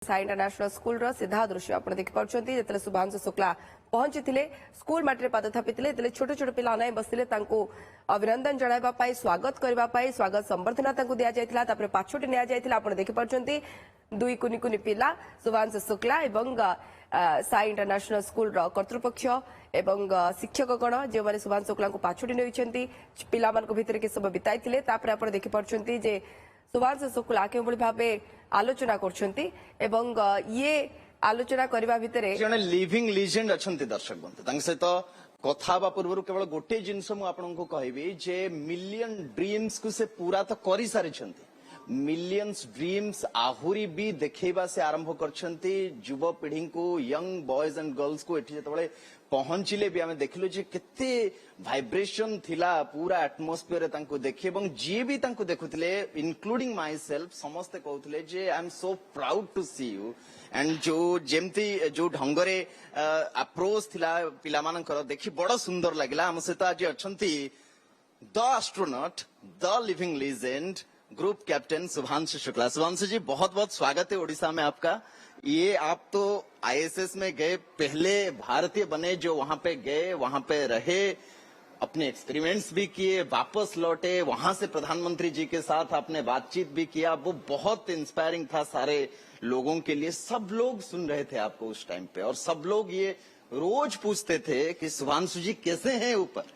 Sai international school रो सीधा दृश्य आप देखिपारे जो शुभांशु शुक्ला पहुंची स्कूल मटे पाद थापी छोट छोट पिला अनाई बसते अभिनंदन जनावाई स्वागत करने स्वागत संबर्धना दि जाता पाछोटी नि देखिपारे दुई कुनि कुनि पिला शुभांशु शुक्ला एवं साई इंटरनेशनल स्कूल कर्तृपक्ष एवं शिक्षकगण जो मैंने शुभांशु शुक्ला को पाछोटी नहीं पिला भितर कि सब बिताई आप देखिपारे शुभांशु शुक्ला के भाव आलोचना कर ये आलोचना करने भितर जड़े लिविंग लिजेंड अच्छा दर्शक बंधु सहित कथा पूर्व केवल गोटे जिनस मुझे कहबी जे मिलियन ड्रीम्स को से पूरा तो कर सारी मिलियंस ड्रीम्स आहुरी भी देखा से आरंभ कर युवपीढ़ी को यंग बॉयज एंड गर्ल्स को एटी जो पहुंचले भी आम देखिलु जे केते वाइब्रेशन थिला पूरा एटमॉस्फेयर तांको देखि एवं जी भी तांको देखुतले इंक्लूडिंग माई सेल्फ समस्ते कहउतले जे I am so proud to see you and जो जेमती जो ढंगरे अप्रोच थिला पिला मानकर देखि बड़ सुंदर लागिला हम सहित आज अछंती the astronaut the living legend group captain Shubhanshu Shukla. Shubhanshu ji बहुत बहुत स्वागत है ओडिशा में आपका। ये आप तो आईएसएस में गए, पहले भारतीय बने जो वहां पे गए, वहां पे रहे, अपने एक्सपेरिमेंट्स भी किए, वापस लौटे, वहां से प्रधानमंत्री जी के साथ आपने बातचीत भी किया। वो बहुत इंस्पायरिंग था सारे लोगों के लिए। सब लोग सुन रहे थे आपको उस टाइम पे और सब लोग ये रोज पूछते थे कि शुभांशु जी कैसे हैं ऊपर।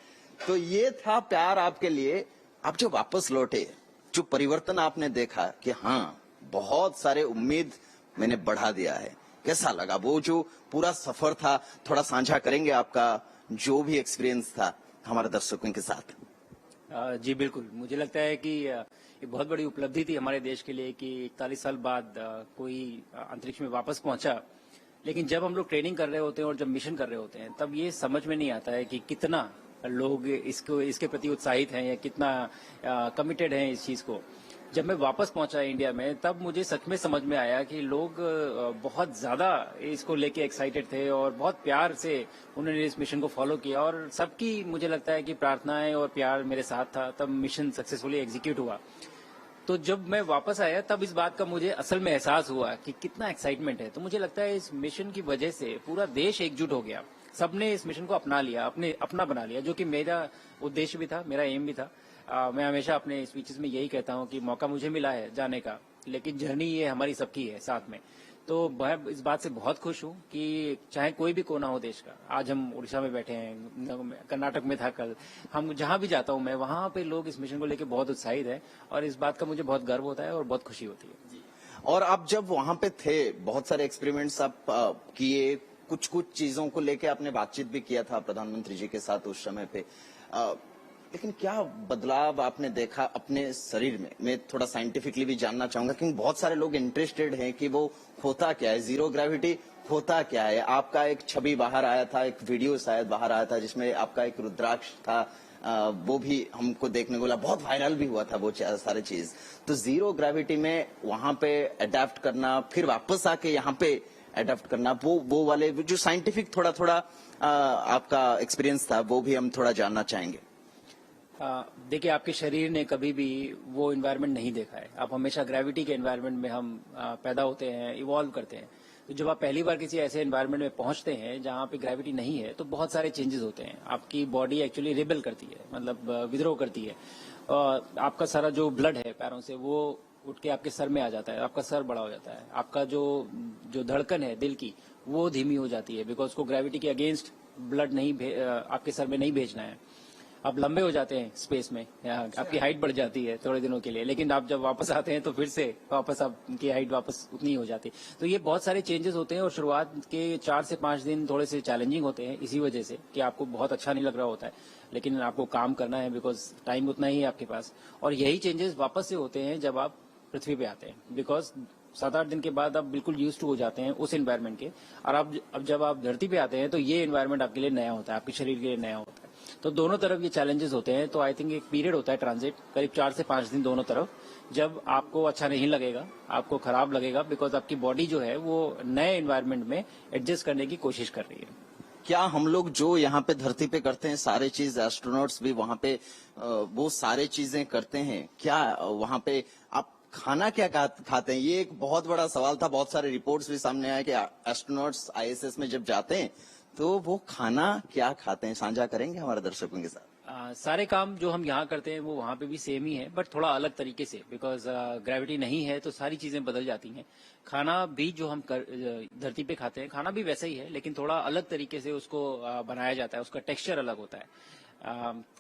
तो ये था प्यार आपके लिए। आप जो वापस लौटे, जो परिवर्तन आपने देखा कि हाँ बहुत सारे उम्मीद मैंने बढ़ा दिया है, कैसा लगा वो जो पूरा सफर था? थोड़ा साझा करेंगे आपका जो भी एक्सपीरियंस था हमारे दर्शकों के साथ। जी बिल्कुल, मुझे लगता है कि ये बहुत बड़ी उपलब्धि थी हमारे देश के लिए कि 41 साल बाद कोई अंतरिक्ष में वापस पहुंचा। लेकिन जब हम लोग ट्रेनिंग कर रहे होते हैं और जब मिशन कर रहे होते हैं तब ये समझ में नहीं आता है कि कितना लोग इसके प्रति उत्साहित हैं या कितना कमिटेड हैं इस चीज को। जब मैं वापस पहुंचा इंडिया में तब मुझे सच में समझ में आया कि लोग बहुत ज्यादा इसको लेके एक्साइटेड थे और बहुत प्यार से उन्होंने इस मिशन को फॉलो किया और सबकी मुझे लगता है कि प्रार्थनाएं और प्यार मेरे साथ था, तब मिशन सक्सेसफुली एग्जीक्यूट हुआ। तो जब मैं वापस आया तब इस बात का मुझे असल में एहसास हुआ कि कितना एक्साइटमेंट है। तो मुझे लगता है इस मिशन की वजह से पूरा देश एकजुट हो गया, सबने इस मिशन को अपना लिया, अपना बना लिया, जो कि मेरा उद्देश्य भी था, मेरा एम भी था। मैं हमेशा अपने स्पीचेस में यही कहता हूं कि मौका मुझे मिला है जाने का, लेकिन जर्नी ये हमारी सबकी है साथ में। तो मैं इस बात से बहुत खुश हूं कि चाहे कोई भी कोना हो देश का, आज हम उड़ीसा में बैठे हैं, कर्नाटक में था कल, हम जहां भी जाता हूं मैं, वहां पे लोग इस मिशन को लेकर बहुत उत्साहित है और इस बात का मुझे बहुत गर्व होता है और बहुत खुशी होती है। और आप जब वहां पे थे, बहुत सारे एक्सपेरिमेंट्स आप किए, कुछ कुछ चीजों को लेके आपने बातचीत भी किया था प्रधानमंत्री जी के साथ उस समय पे, लेकिन क्या बदलाव आपने देखा अपने शरीर में? मैं थोड़ा साइंटिफिकली भी जानना चाहूंगा क्योंकि बहुत सारे लोग इंटरेस्टेड हैं कि वो होता क्या है, जीरो ग्रेविटी होता क्या है। आपका एक छवि बाहर आया था, एक वीडियो शायद बाहर आया था जिसमें आपका एक रुद्राक्ष था, वो भी हमको देखने को मिला, बहुत वायरल भी हुआ था वो सारे चीज। तो जीरो ग्रेविटी में वहां पे अडेप्ट करना, फिर वापस आके यहाँ पे अडेप्ट करना, वो वाले जो साइंटिफिक थोड़ा थोड़ा आपका एक्सपीरियंस था वो भी हम थोड़ा जानना चाहेंगे। देखिए, आपके शरीर ने कभी भी वो एनवायरनमेंट नहीं देखा है। आप हमेशा ग्रेविटी के एनवायरनमेंट में हम पैदा होते हैं, इवॉल्व करते हैं। तो जब आप पहली बार किसी ऐसे एनवायरनमेंट में पहुंचते हैं जहां पे ग्रेविटी नहीं है तो बहुत सारे चेंजेस होते हैं। आपकी बॉडी एक्चुअली रिबेल करती है, मतलब विद्रोह करती है। और आपका सारा जो ब्लड है पैरों से वो उठ के आपके सर में आ जाता है, आपका सर बड़ा हो जाता है, आपका जो धड़कन है दिल की वो धीमी हो जाती है, बिकॉज उसको ग्रेविटी के अगेंस्ट ब्लड नहीं आपके सर में नहीं भेजना है। आप लंबे हो जाते हैं स्पेस में, आपकी हाइट बढ़ जाती है थोड़े दिनों के लिए, लेकिन आप जब वापस आते हैं तो फिर से वापस आपकी हाइट वापस उतनी ही हो जाती है। तो ये बहुत सारे चेंजेस होते हैं और शुरुआत के 4 से 5 दिन थोड़े से चैलेंजिंग होते हैं इसी वजह से कि आपको बहुत अच्छा नहीं लग रहा होता है, लेकिन आपको काम करना है बिकॉज टाइम उतना ही है आपके पास। और यही चेंजेस वापस से होते हैं जब आप पृथ्वी पे आते हैं, बिकॉज 7-8 दिन के बाद आप बिल्कुल यूज टू हो जाते हैं उस एनवायरनमेंट के। और अब जब आप धरती पे आते हैं तो ये एनवायरनमेंट आपके लिए नया होता है, आपके शरीर के लिए नया होता है। तो दोनों तरफ ये चैलेंजेस होते हैं। तो आई थिंक एक पीरियड होता है ट्रांजिट, करीब 4 से 5 दिन दोनों तरफ, जब आपको अच्छा नहीं लगेगा, आपको खराब लगेगा, बिकॉज आपकी बॉडी जो है वो नए एनवायरनमेंट में एडजस्ट करने की कोशिश कर रही है। क्या हम लोग जो यहाँ पे धरती पे करते हैं सारे चीज, एस्ट्रोनॉट्स भी वहाँ पे वो सारे चीजें करते हैं क्या? वहाँ पे आप खाना क्या खाते हैं? ये एक बहुत बड़ा सवाल था। बहुत सारे रिपोर्ट्स भी सामने आए कि एस्ट्रोनॉट्स आईएसएस में जब जाते हैं तो वो खाना क्या खाते हैं, साझा करेंगे हमारे दर्शकों के साथ? सारे काम जो हम यहाँ करते हैं वो वहाँ पे भी सेम ही है, बट थोड़ा अलग तरीके से, बिकॉज ग्रेविटी नहीं है तो सारी चीजें बदल जाती हैं। खाना भी जो हम धरती पे खाते हैं, खाना भी वैसा ही है, लेकिन थोड़ा अलग तरीके से उसको बनाया जाता है, उसका टेक्सचर अलग होता है।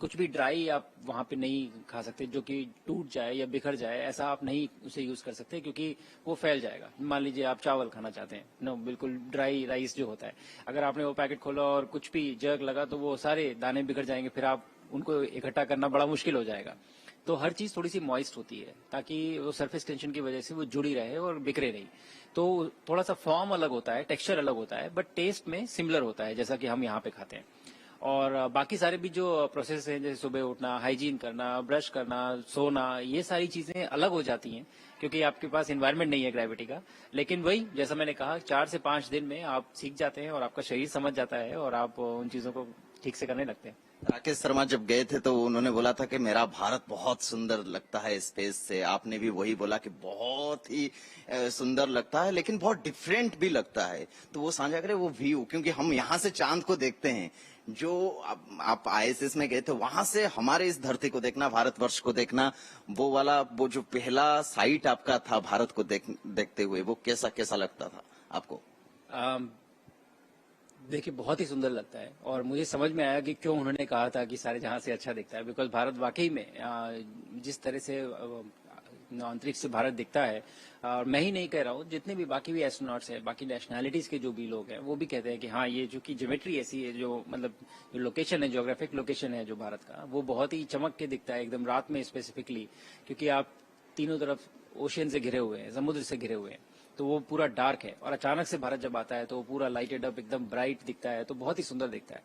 कुछ भी ड्राई आप वहाँ पे नहीं खा सकते जो कि टूट जाए या बिखर जाए, ऐसा आप नहीं उसे यूज कर सकते क्योंकि वो फैल जाएगा। मान लीजिए आप चावल खाना चाहते हैं, नो, बिल्कुल ड्राई राइस जो होता है, अगर आपने वो पैकेट खोला और कुछ भी जर्क लगा तो वो सारे दाने बिखर जाएंगे, फिर आप उनको इकट्ठा करना बड़ा मुश्किल हो जाएगा। तो हर चीज थोड़ी सी मॉइस्ट होती है ताकि वो सरफेस टेंशन की वजह से वो जुड़ी रहे और बिखरे नहीं। तो थोड़ा सा फॉर्म अलग होता है, टेक्सचर अलग होता है, बट टेस्ट में सिमिलर होता है जैसा कि हम यहाँ पे खाते हैं। और बाकी सारे भी जो प्रोसेस हैं, जैसे सुबह उठना, हाइजीन करना, ब्रश करना, सोना, ये सारी चीजें अलग हो जाती हैं क्योंकि आपके पास एनवायरनमेंट नहीं है ग्रेविटी का। लेकिन वही जैसा मैंने कहा, 4 से 5 दिन में आप सीख जाते हैं और आपका शरीर समझ जाता है और आप उन चीजों को ठीक से करने लगते हैं। राकेश शर्मा जब गए थे तो उन्होंने बोला था कि मेरा भारत बहुत सुंदर लगता है स्पेस से। आपने भी वही बोला कि बहुत ही सुंदर लगता है, लेकिन बहुत डिफरेंट भी लगता है। तो वो साझा करें वो व्यू, क्योंकि हम यहाँ से चांद को देखते हैं, जो आप आईएसएस में गए थे वहां से हमारे इस धरती को देखना, भारतवर्ष को देखना, वो वाला वो जो पहला साइट आपका था भारत को देखते हुए, वो कैसा कैसा लगता था आपको? देखिए, बहुत ही सुंदर लगता है और मुझे समझ में आया कि क्यों उन्होंने कहा था कि सारे जहां से अच्छा दिखता है। बिकॉज भारत वाकई में जिस तरह से अंतरिक्ष से भारत दिखता है, और मैं ही नहीं कह रहा हूँ, जितने भी बाकी भी एस्ट्रोनॉट्स हैं, बाकी नेशनैलिटीज के जो भी लोग हैं, वो भी कहते हैं कि हाँ, ये जो कि ज्योमेट्री ऐसी है, जो मतलब जो लोकेशन है, ज्योग्राफिक लोकेशन है जो भारत का, वो बहुत ही चमक के दिखता है एकदम रात में स्पेसिफिकली, क्योंकि आप तीनों तरफ ओशियन से घिरे हुए हैं, समुद्र से घिरे हुए हैं, तो वो पूरा डार्क है। और अचानक से भारत जब आता है तो वो पूरा लाइटेड अप एकदम ब्राइट दिखता है, तो बहुत ही सुंदर दिखता है।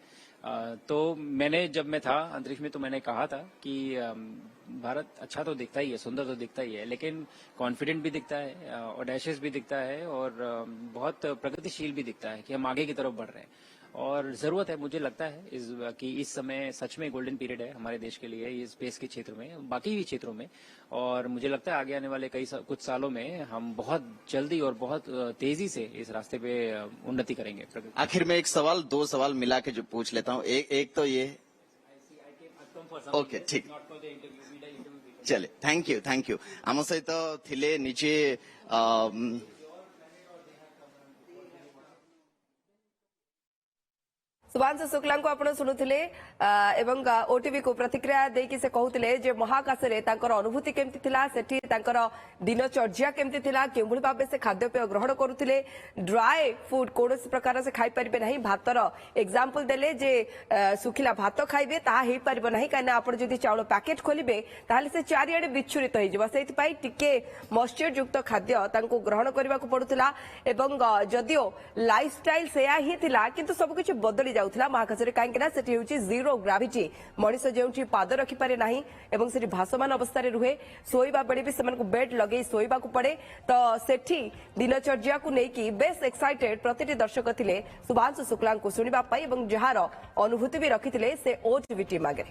तो मैंने जब मैं था अंतरिक्ष में तो मैंने कहा था कि भारत अच्छा तो दिखता ही है, सुंदर तो दिखता ही है, लेकिन कॉन्फिडेंट भी दिखता है, ऑडेशियस भी दिखता है और बहुत प्रगतिशील भी दिखता है कि हम आगे की तरफ बढ़ रहे हैं। और जरूरत है, मुझे लगता है कि इस समय सच में गोल्डन पीरियड है हमारे देश के लिए, इस स्पेस के क्षेत्र में, बाकी भी क्षेत्रों में। और मुझे लगता है आगे आने वाले कुछ सालों में हम बहुत जल्दी और बहुत तेजी से इस रास्ते पे उन्नति करेंगे। आखिर में एक सवाल, 2 सवाल मिला के जो पूछ लेता हूँ। एक तो ये, ओके ठीक, चले, थैंक यू। आम सहित थिले निजे सुभांशु शुक्ला को आपण शुणुले एवं ओटीवी को प्रतिक्रिया देकी से कहते जे महाकाश रे तांकर अनुभूति केमती थिला, सेठी तांकर दिनचर्या केमती थिला, केउभଳି भाबे से खाद्यपेय ग्रहण करुथिले, ड्राई फूड कोनोसी प्रकार से खाई परिबे नहीं, भातर एग्जांपल देले जे सुखिला भात खाइबे ता हेई परिबो नहीं, काना आपण जदि चाउल पैकेट खोलिबे ताहले से चारियाडे विच्छुरित होई जिवो, सेति पई टिके मॉइस्चर युक्त खाद्य तांको ग्रहण करबा को पडुथिला। एवं जदियो लाइफस्टाइल सेया ही थिला किंतु सब किछ बदली जाउथिला महाकाश रे, काहेकि ना सेठी होची जीरो ग्रेविटी, मनीष जेउठी पाद रखि पारे नाही एवं सेठी भासमान अवस्था रे रुहे, सोईबा बेले भी सेमान को बेड लगे सोईबा को पड़े। तो सेठी दिनचर्या को नेकी बेस एक्साइटेड प्रतिटी दर्शक थिले सुभांशु शुक्ला को सुनिबा पई एवं जहार अनुभूति भी रखिथिले से ओटीवी टीम आगे।